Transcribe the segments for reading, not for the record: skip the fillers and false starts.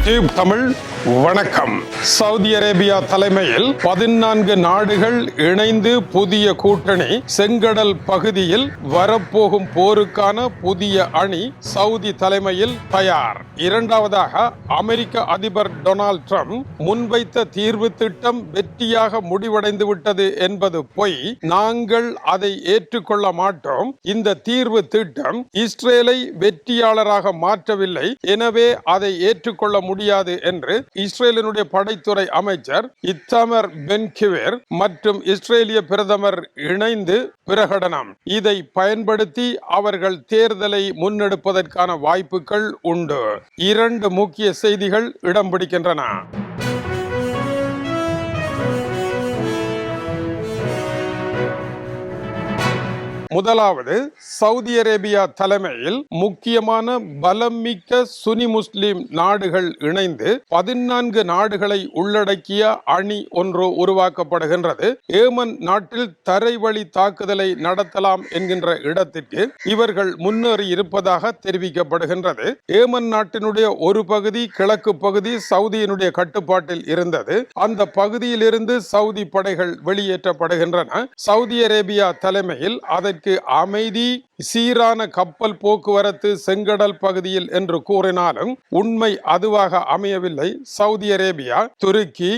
Tube Tamil வணக்கம். Saudi Arabia தலைமையில் 14 நாடுகள் இணைந்து புதிய கூட்டணி. செங்கடல் பகுதியில் வரப்போகும் போருக்கான புதிய அணி சவுதி தலைமையில் தயார். இரண்டாவதாக, அமெரிக்க அதிபர் டொனால்ட் ட்ரம்ப் முன்வைத்த தீர்வு திட்டம் வெற்றியாக முடிவடைந்து விட்டது என்பது பொய். நாங்கள் அதை ஏற்றுக்கொள்ள மாட்டோம். இந்த தீர்வு திட்டம் இஸ்ரேலை வெற்றியாளராக மாற்றவில்லை, எனவே அதை ஏற்றுக்கொள்ள முடியாது என்று இஸ்ரேலினுடைய படைத்துறை அமைச்சர் இத்தாமர் பென்-கிவிர் மற்றும் இஸ்ரேலிய பிரதமர் இணைந்து பிரகடனம். இதை பயன்படுத்தி அவர்கள் தேர்தலை முன்னெடுப்பதற்கான வாய்ப்புகள் உண்டு. 2 முக்கிய செய்திகள் இடம் பிடிக்கின்றன. முதலாவது, சவுதி அரேபியா தலைமையில் முக்கியமான பலமிக்க சுனி முஸ்லிம் நாடுகள் இணைந்து 14 நாடுகளை உள்ளடக்கிய அணி ஒன்று உருவாக்கப்படுகின்றது. ஏமன் நாட்டில் தரைவழி தாக்குதலை நடத்தலாம் என்கின்ற இடத்திற்கு இவர்கள் முன்னேறி இருப்பதாக தெரிவிக்கப்படுகின்றது. ஏமன் நாட்டினுடைய ஒரு பகுதி, கிழக்கு பகுதி சவுதியினுடைய கட்டுப்பாட்டில் இருந்தது. அந்த பகுதியில் இருந்து சவுதி படைகள் வெளியேற்றப்படுகின்றன. சவுதி அரேபியா தலைமையில் அதற்கு அமைதி, சீரான கப்பல் போக்குவரத்து செங்கடல் பகுதியில் என்று கூறினாலும் உண்மை அதுவாக அமையவில்லை. சவுதி அரேபியா, துருக்கி,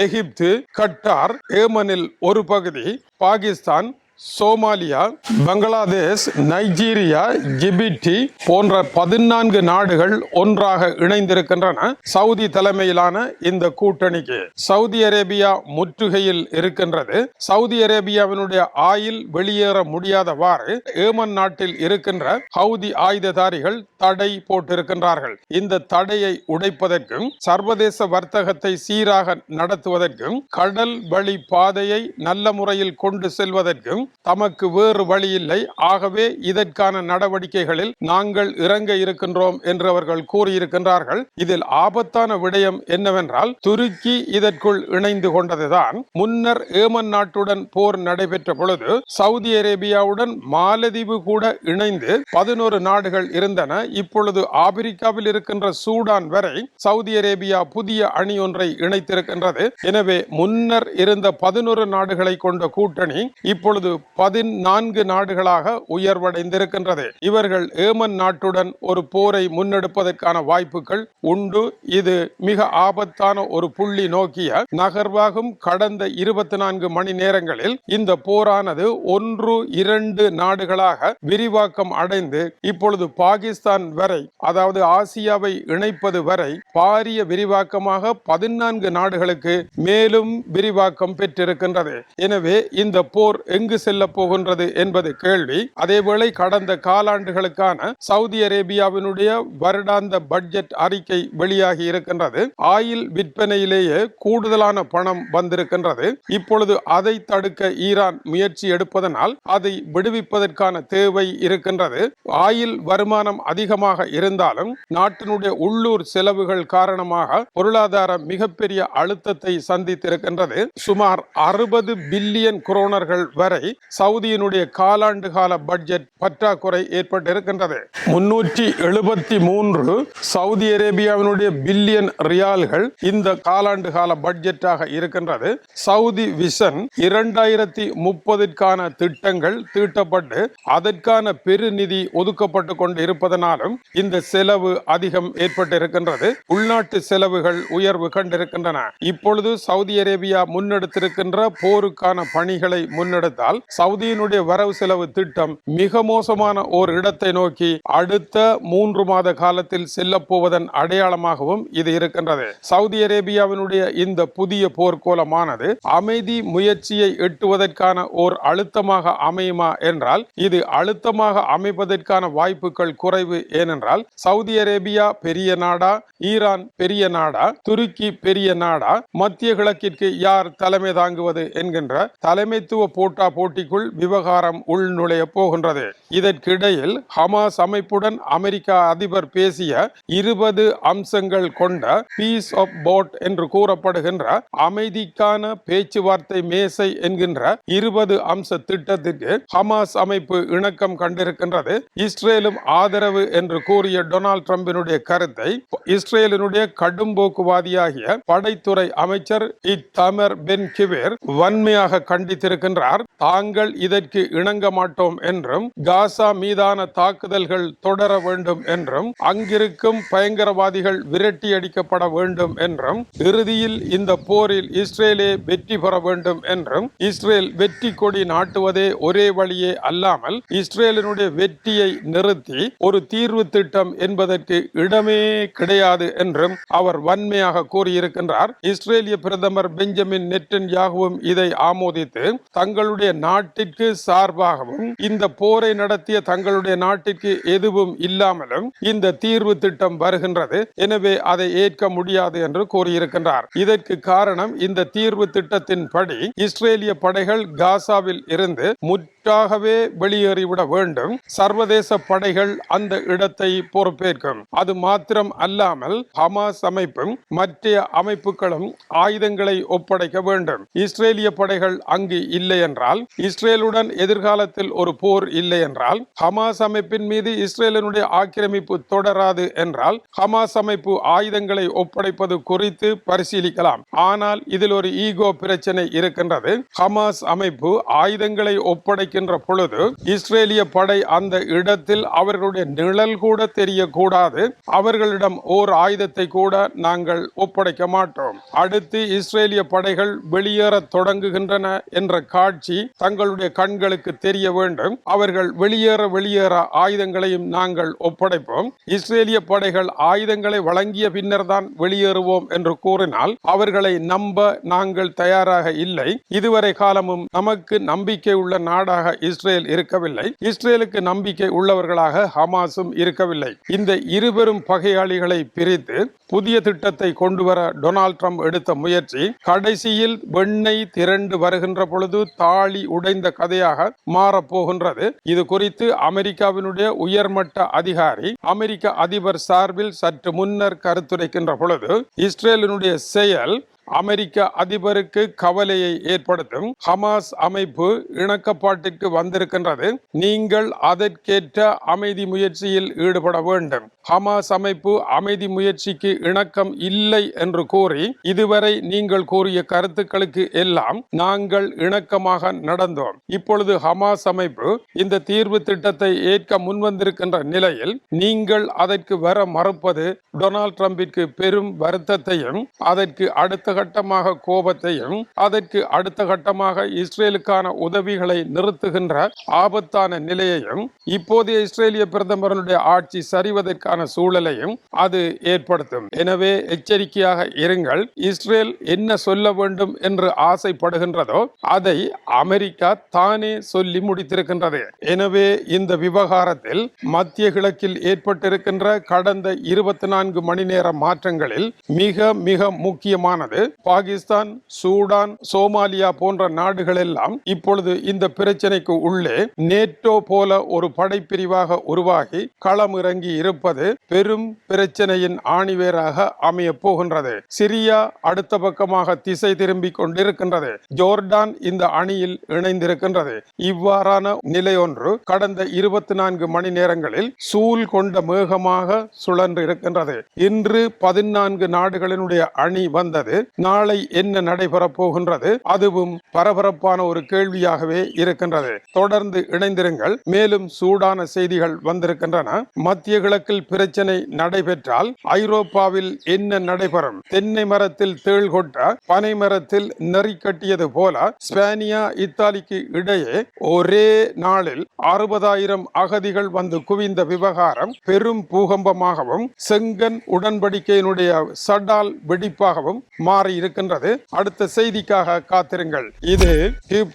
எகிப்து, கட்டார், ஏமனில் ஒரு பகுதி, பாகிஸ்தான், சோமாலியா, பங்களாதேஷ், நைஜீரியா, ஜிபுட்டி போன்ற 14 நாடுகள் ஒன்றாக இணைந்திருக்கின்றன. சவுதி தலைமையிலான இந்த கூட்டணிக்கு சவுதி அரேபியா முற்றுகையில் இருக்கின்றது. சவுதி அரேபியாவினுடைய ஆயில் வெளியேற முடியாதவாறு ஏமன் நாட்டில் இருக்கின்ற ஹவுதி ஆயுததாரிகள் தடை போட்டிருக்கின்றார்கள். இந்த தடையை உடைப்பதற்கும் சர்வதேச வர்த்தகத்தை சீராக நடத்துவதற்கும் கடல் வழி பாதையை நல்ல முறையில் கொண்டு செல்வதற்கும் தமக்கு வேறு வழி இல்லை. ஆகவே இதற்கான நடவடிக்கைகளில் நாங்கள் இறங்க இருக்கின்றோம் என்று அவர்கள் கூறியிருக்கின்றார்கள். இதில் ஆபத்தான விடயம் என்னவென்றால், துருக்கி இதற்குள் இணைந்து கொண்டதுதான். முன்னர் ஏமன் நாட்டுடன் போர் நடைபெற்ற பொழுது சவுதி அரேபியாவுடன் மாலதீவு கூட இணைந்து 11 நாடுகள் இருந்தன. இப்பொழுது ஆப்பிரிக்காவில் இருக்கின்ற சூடான் வரை சவுதி அரேபியா புதிய அணி ஒன்றை இணைத்திருக்கின்றது. எனவே முன்னர் இருந்த 11 நாடுகளை கொண்ட கூட்டணி இப்பொழுது 14 நாடுகளாக உயர்வடைந்திருக்கின்றது. இவர்கள் ஏமன் நாட்டுடன் ஒரு போரை முன்னெடுப்பதற்கான வாய்ப்புகள் உண்டு. இது மிக ஆபத்தான ஒரு புள்ளி நோக்கிய நகர்வாகும். கடந்த 24 மணி நேரங்களில் இந்த போரானது 1-2 நாடுகளாக விரிவாக்கம் அடைந்து இப்பொழுது பாகிஸ்தான் வரை, அதாவது ஆசியாவை இணைப்பது வரை பாரிய விரிவாக்கமாக 14 நாடுகளுக்கு மேலும் விரிவாக்கம் பெற்றிருக்கின்றது. எனவே இந்த போர் எங்கு செல்ல போகின்றது என்பது கேள்வி. அதேவேளை கடந்த காலாண்டுகளுக்கான சவுதி அரேபியாவினுடைய வருடாந்த பட்ஜெட் அறிக்கை வெளியாகி இருக்கின்றது. ஆயில் விற்பனையிலேயே கூடுதலான பணம் வந்திருக்கின்றது. இப்பொழுது அதை தடுக்க ஈரான் முயற்சி எடுப்பதனால் அதை விடுவிப்பதற்கான தேவை இருக்கின்றது. ஆயில் வருமானம் அதிகமாக இருந்தாலும் நாட்டினுடைய உள்ளூர் செலவுகள் காரணமாக பொருளாதாரம் மிகப்பெரிய அழுத்தத்தை சந்தித்திருக்கின்றது. சுமார் 60 பில்லியன் குரோனர்கள் வரை சவுதியினுடைய காலாண்டு கால பட்ஜெட் பற்றாக்குறை ஏற்பட்டிருக்கின்றது. 373 சவுதி அரேபியாவினுடைய பில்லியன் ரியால்கள் இந்த காலாண்டு கால பட்ஜெட்டாக இருக்கின்றது. சவுதி விஷன் 2030க்கான திட்டங்கள் தீட்டப்பட்டு அதற்கான பெருநிதி ஒதுக்கப்பட்டு கொண்டு இருப்பதனாலும் இந்த செலவு அதிகம் ஏற்பட்டிருக்கின்றது. உள்நாட்டு செலவுகள் உயர்வு கண்டிருக்கின்றன. இப்பொழுது சவுதி அரேபியா முன்னெடுத்திருக்கின்ற போருக்கான பணிகளை முன்னெடுத்தால் சவுதியினுடைய வரவு செலவு திட்டம் மிக மோசமான ஓர் இடத்தை நோக்கி அடுத்த 3 மாத காலத்தில் செல்ல போவதன் அடையாளமாகவும் இது இருக்கின்றது. சவுதி அரேபியாவினுடைய இந்த புதிய போர்க்கோலமானது அமைதி முயற்சியை எட்டுவதற்கான ஓர் அழுத்தமாக அமையுமா என்றால் இது அழுத்தமாக அமைப்பதற்கான வாய்ப்புகள் குறைவு. ஏனென்றால் சவுதி அரேபியா பெரிய நாடா, ஈரான் பெரிய நாடா, துருக்கி பெரிய நாடா, மத்திய கிழக்கிற்கு யார் தலைமை தாங்குவது என்கின்ற தலைமைத்துவ போட்டா போட்டிக்குள் விவகாரம் உள்நுழைய போகின்றது. இதற்கிடையில் ஹமாஸ் அமைப்புடன் அமெரிக்கா அதிபர் பேசிய 20 அம்சங்கள் கொண்ட பீஸ் ஆஃப் போட் என்று கூறப்படுகின்ற அமைதிக்கான பேச்சுவார்த்தை மேசை என்கின்ற 20 அம்ச திட்டத்திற்கு ஹமாஸ் அமைப்பு இணக்கம் கண்டிருக்கின்றது. இஸ்ரேலும் ஆதரவு என்று கூறிய டொனால்ட் ட்ரம்பினுடைய கருத்தை இஸ்ரேலினுடைய கடும்போக்குவாதியாகிய படைத்துறை அமைச்சர் இத்தமர் பென் கிவேர் வன்மையாக கண்டித்திருக்கின்றார். தாங்கள் இதற்கு இணங்க மாட்டோம் என்றும் காசா மீதான தாக்குதல்கள் தொடர வேண்டும் என்றும் அங்கிருக்கும் பயங்கரவாதிகள் விரட்டி அடிக்கப்பட வேண்டும் என்றும் இறுதியில் இந்த போரில் இஸ்ரேலே வெற்றி பெற வேண்டும் என்றும் இஸ்ரேல் வெற்றி கொடி நாட்டுவதே ஒரே வழியே அல்லாமல் இஸ்ரேலினுடைய வெற்றியை நிறுத்தி ஒரு தீர்வு திட்டம் என்பதற்கு இடமே கிடையாது என்றும் அவர் வன்மையாக கூறியிருக்கின்றார். இஸ்ரேலிய பிரதமர் பெஞ்சமின் நெட்டன்யாகுவும் இதை ஆமோதித்து தங்களுடைய நாட்டிற்கு சார்பாகவும் இந்த போரை நடத்திய தங்களுடைய நாட்டிற்கு எதுவும் இல்லாமலும் இந்த தீர்வு திட்டம் வருகின்றது, எனவே அதை ஏற்க முடியாது என்று கூறியிருக்கின்றார். இதற்கு காரணம் இந்த தீர்வு திட்டத்தின் படி இஸ்ரேலிய படைகள் காசாவில் இருந்து முற்றாகவே வெளியேறிவிட வேண்டும். சர்வதேச படைகள் அந்த இடத்தை பொறுப்பேற்கும். அது மாத்திரம் அல்லாமல் ஹமாஸ் அமைப்பும் மற்ற அமைப்புகளும் ஆயுதங்களை ஒப்படைக்க வேண்டும். இஸ்ரேலிய படைகள் அங்கு இல்லை என்றால், இஸ்ரேலுடன் எதிர்காலத்தில் ஒரு போர் இல்லை என்றால், ஹமாஸ் அமைப்பின் மீது இஸ்ரேலினுடைய ஆக்கிரமிப்பு தொடராது என்றால் ஹமாஸ் அமைப்பு ஆயுதங்களை ஒப்படைப்பது குறித்து பரிசீலிக்கலாம். ஆனால் இதில் ஒரு ஈகோ பிரச்சனை இருக்கின்றது. ஹமாஸ் அமைப்பு ஆயுதங்களை ஒப்படைக்கின்ற பொழுது இஸ்ரேலிய படை அந்த இடத்தில் அவர்களுடைய நிழல் கூட தெரியக்கூடாது. அவர்களிடம் ஓர் ஆயுதத்தை கூட நாங்கள் ஒப்படைக்க மாட்டோம். அடுத்து இஸ்ரேலிய படைகள் வெளியேற தொடங்குகின்றன என்ற காட்சி தங்களுடைய கண்களுக்கு தெரிய வேண்டும். அவர்கள் வெளியேற ஆயுதங்களையும் நாங்கள் ஒப்படைப்போம். இஸ்ரேலிய படைகள் ஆயுதங்களை வழங்கிய பின்னர் தான் வெளியேறுவோம் என்று கூறினால் அவர்களை நம்ப நாங்கள் தயாராக இல்லை. இதுவரை காலமும் நமக்கு நம்பிக்கை உள்ள நாடாக இஸ்ரேல் இருக்கவில்லை. இஸ்ரேலுக்கு நம்பிக்கை உள்ளவர்களாக ஹமாஸும் இருக்கவில்லை. இந்த இருவரும் பகையாளிகளை பிரித்து புதிய திட்டத்தை கொண்டு வர டொனால்ட் ட்ரம்ப் எடுத்த முயற்சி கடைசியில் வெண்ணெய் திரண்டு வருகின்ற பொழுது தாலி உடைந்த கதையாக மாறப்போகின்றது. இது குறித்து அமெரிக்காவினுடைய உயர்மட்ட அதிகாரி அமெரிக்க அதிபர் சார்பில் சற்று முன்னர் கருத்துரைக்கின்ற பொழுது இஸ்ரேலினுடைய செயல் அமெரிக்க அதிபருக்கு கவலையை ஏற்படுத்தும். ஹமாஸ் அமைப்பு இணக்கப்பாட்டிற்கு வந்திருக்கின்றது. நீங்கள் அதற்கேற்ற அமைதி முயற்சியில் ஈடுபட வேண்டும். ஹமாஸ் அமைப்பு அமைதி முயற்சிக்கு இணக்கம் இல்லை என்று கூறி இதுவரை நீங்கள் கூறிய கருத்துக்களுக்கு எல்லாம் நாங்கள் இணக்கமாக நடந்தோம். இப்பொழுது ஹமாஸ் அமைப்பு இந்த தீர்வு திட்டத்தை ஏற்க முன்வந்திருக்கின்ற நிலையில் நீங்கள் அதற்கு வர மறுப்பது டொனால்ட் ட்ரம்பிற்கு பெரும் வருத்தத்தையும் அதற்கு அடுத்த கட்டமாக கோபத்தையும் அதற்கு அடுத்த கட்டமாக இஸ்ரேலுக்கான உதவிகளை நிறுத்துகின்ற ஆபத்தான நிலையையும் இப்போதைய இஸ்ரேலிய பிரதமருடைய ஆட்சி சரிவதற்கான சூழலையும் அது ஏற்படுத்தும். எனவே எச்சரிக்கையாக இருங்கள். இஸ்ரேல் என்ன சொல்ல வேண்டும் என்று ஆசைப்படுகின்றதோ அதை அமெரிக்கா தானே சொல்லி முடித்திருக்கின்றது. எனவே இந்த விவகாரத்தில் மத்திய கிழக்கில் ஏற்பட்டிருக்கின்ற கடந்த 24 மணி நேர மாற்றங்களில் மிக மிக முக்கியமானது பாகிஸ்தான், சூடான், சோமாலியா போன்ற நாடுகள் எல்லாம் இப்பொழுது இந்த பிரச்சனைக்கு உள்ளே நேட்டோ போல ஒரு படைப்பிரிவாக உருவாகி களமிறங்கி இருப்பது பெரும் பிரச்சனையின் ஆணிவேராக அமைய போகின்றது. சிரியா அடுத்த பக்கமாக திசை திரும்பிக் கொண்டிருக்கின்றது. ஜோர்டான் இந்த அணியில் இணைந்திருக்கின்றது. இவ்வாறான நிலை ஒன்று கடந்த 24 மணி நேரங்களில் சூழ் கொண்ட மேகமாக சுழன்று இருக்கின்றது. இன்று 14 நாடுகளினுடைய அணி வந்தது. நாளை என்ன நடைபெறப் போகின்றது? அதுவும் பரபரப்பான ஒரு கேள்வியாகவே இருக்கின்றது. தொடர்ந்து இணைந்திருங்கள். மேலும் சூடான செய்திகள் வந்திருக்கின்றன. மத்திய கிழக்கில் பிரச்சனை நடைபெற்றால் ஐரோப்பாவில் என்ன நடைபெறும்? தென்னை மரத்தில் தேள் கொட்ட பனை மரத்தில் நெறி கட்டியது போல ஸ்பானியா இத்தாலிக்கு இடையே ஒரே நாளில் 60,000 அகதிகள் வந்து குவிந்த விவகாரம் பெரும் பூகம்பமாகவும் செங்கன் உடன்படிக்கையினுடைய சடால் வெடிப்பாகவும் மாறி இருக்கின்றது. அடுத்த செய்திக்காக காத்திருங்கள். இது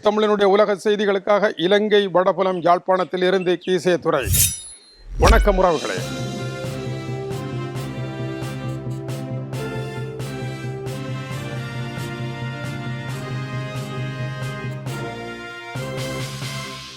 தமிழனுடைய உலக செய்திகளுக்காக இலங்கை வடபுலம் யாழ்ப்பாணத்தில் இருந்து கீசே துறை. வணக்கம் உறவுகளே.